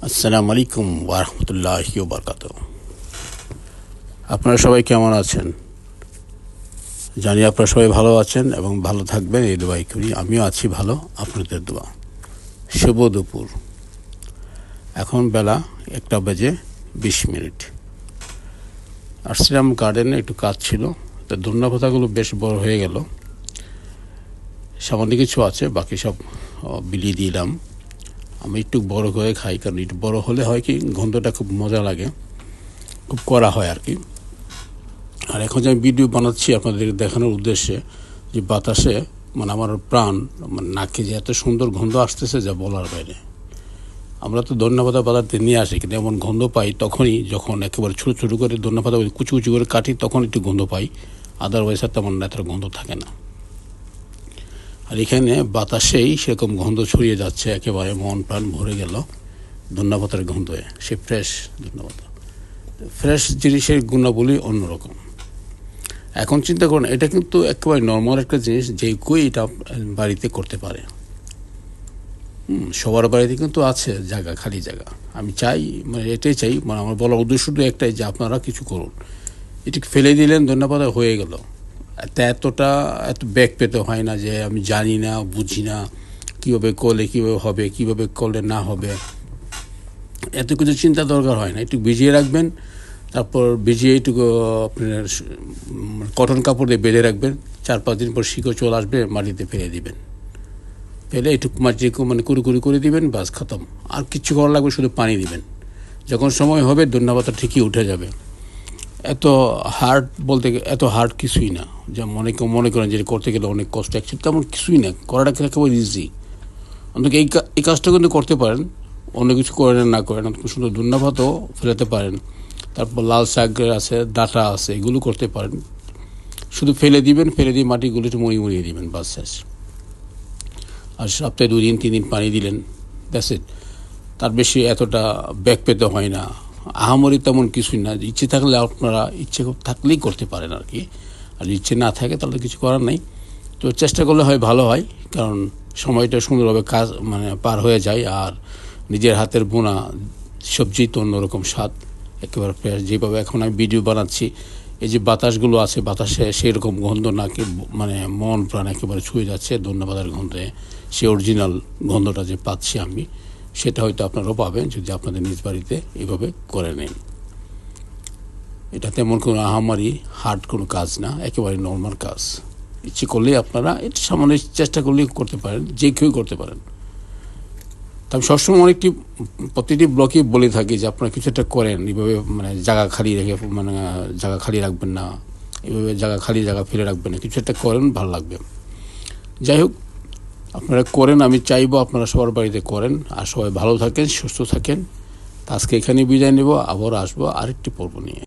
আসসালামু আলাইকুম ওয়া রাহমাতুল্লাহি ওয়া বারাকাতুহু। আপনারা সবাই কেমন আছেন? জানি আপনারা সবাই ভালো আছেন এবং ভালো থাকবেন, এই দোয়াই করি। আমিও আছি ভালো, আপনাদের দোয়া। শুভ দুপুর। এখন বেলা 1:20। আসছিলাম গার্ডেনে, একটু কাজ ছিল। তো ধনিয়া পাতাগুলো বেশ বড় হয়ে গেল। সামান্য কিছু আছে, বাকি সব বিলিয়ে দিলাম। আমি একটু বড় করে খাই, কারণ একটু বড় হলে হয় কি, গন্ধটা খুব মজা লাগে, খুব কড়া হয় আর কি। আর এখন যে আমি ভিডিও বানাচ্ছি আপনাদের দেখানোর উদ্দেশ্যে, যে বাতাসে আমার প্রাণ, নাকে যে এত সুন্দর গন্ধ আসতেছে যা বলার বাইরে। আমরা তো ধন্যপাতা বাজারতে নিয়ে আসি, কিন্তু এমন গন্ধ পাই তখনই যখন একেবারে ছোটো ছোটো করে ধন্যপাতা কুচি কুচি করে কাটি, তখন একটু গন্ধ পাই। আদারওয়াইজ আর তেমন এত গন্ধ থাকে না। আর এখানে বাতাসেই সেরকম গন্ধ ছড়িয়ে যাচ্ছে, একেবারে মন প্রাণ ভরে গেল ধন্যপাতার গন্ধে। সে ফ্রেশ ধন্যপাতা, ফ্রেশ জিনিসের গুণাবলী অন্যরকম। এখন চিন্তা করুন, এটা কিন্তু একেবারে নর্মাল একটা জিনিস, যে কেউ এটা বাড়িতে করতে পারে। সবার বাড়িতে কিন্তু আছে জায়গা, খালি জায়গা। আমি চাই, এটাই চাই, আমার বলার উদ্দেশ্যটা একটাই, যে আপনারা কিছু করুন। এটিকে ফেলে দিলেন, ধন্যবাদ, হয়ে গেল। এত ব্যাগ পেতে হয় না যে আমি জানি না, বুঝি না কীভাবে করলে কীভাবে হবে, কীভাবে করলে না হবে, এত কিছু চিন্তা দরকার হয় না। একটু ভিজিয়ে রাখবেন, তারপর ভিজিয়ে একটু আপনার কটন কাপড় দিয়ে বেঁধে রাখবেন। 4-5 দিন পর শিকড় চলে আসবে, মাটিতে ফেলে দিবেন। ফেলে একটু মাটি কুড়ি করে দিবেন, বাস খতম। আর কিচ্ছু করা লাগবে, শুধু পানি দিবেন। যখন সময় হবে ধন্যবাদটা ঠিকই উঠে যাবে। এত হার্ড কিছুই না, যা মনে করেন যে করতে গেলে অনেক কষ্ট। অ্যাকচুয়ালি তেমন কিছুই না, করাটা একেবারে ইজি। অন্তত এই কাজটা কিন্তু করতে পারেন, অন্য কিছু করেন না করেন, খুব সুন্দর ধন্যবাদও ফেলাতে পারেন। তারপর লাল শাক আছে, ডাঁটা আছে, এগুলো করতে পারেন। শুধু ফেলে দিবেন, ফেলে দিয়ে মাটিগুলো একটু মুড়িয়ে দিবেন, বাস শেষ। আর সপ্তাহে 2 দিন 3 দিন পানি দিলেন, দ্যাটস ইট। তার বেশি এতটা ব্যাক পেতে হয় না। আহামরি তেমন কিছুই না। ইচ্ছে থাকলে আপনারা ইচ্ছে থাকলেই করতে পারেন আর কি। আর ইচ্ছে না থাকে তাহলে কিছু করার নেই। তো চেষ্টা করলে হয়, ভালো হয়, কারণ সময়টা সুন্দরভাবে কাজ পার হয়ে যায়। আর নিজের হাতের বোনা সবজি তো অন্যরকম স্বাদ, একেবারে ফ্রেশ। যেভাবে এখন আমি ভিডিও বানাচ্ছি, এই যে বাতাসগুলো আছে, বাতাসে সেরকম গন্ধ নাকি মন প্রাণ একেবারে ছুঁয়ে যাচ্ছে ধন্যবাদের গন্ধে। সে অরিজিনাল গন্ধটা যে পাচ্ছি আমি, সেটা হয়তো আপনারাও পাবেন যদি আপনাদের নিজ বাড়িতে এইভাবে করে নেন। এটা তেমন কোনো আহামারি হার্ড কোনো কাজ না, একেবারে নর্মাল কাজ। ইচ্ছে করলেই আপনারা একটু সামান্য চেষ্টা করলেই করতে পারেন, যে কেউ করতে পারেন। আমি সবসময় প্রতিটি ব্লকে বলে থাকি যে আপনারা কিছু একটা করেন, এইভাবে জায়গা খালি রেখে জায়গা খালি রাখবেন না, এইভাবে জায়গা ফেলে রাখবেন না, কিছু একটা করেন, ভালো লাগবে। যাই হোক, আপনারা করেন, আমি চাইবো আপনারা সবার বাড়িতে করেন। আর সবাই ভালো থাকেন, সুস্থ থাকেন। আজকে এখানেই বিদায় নেব, আবার আসবো আরেকটি পর্ব নিয়ে।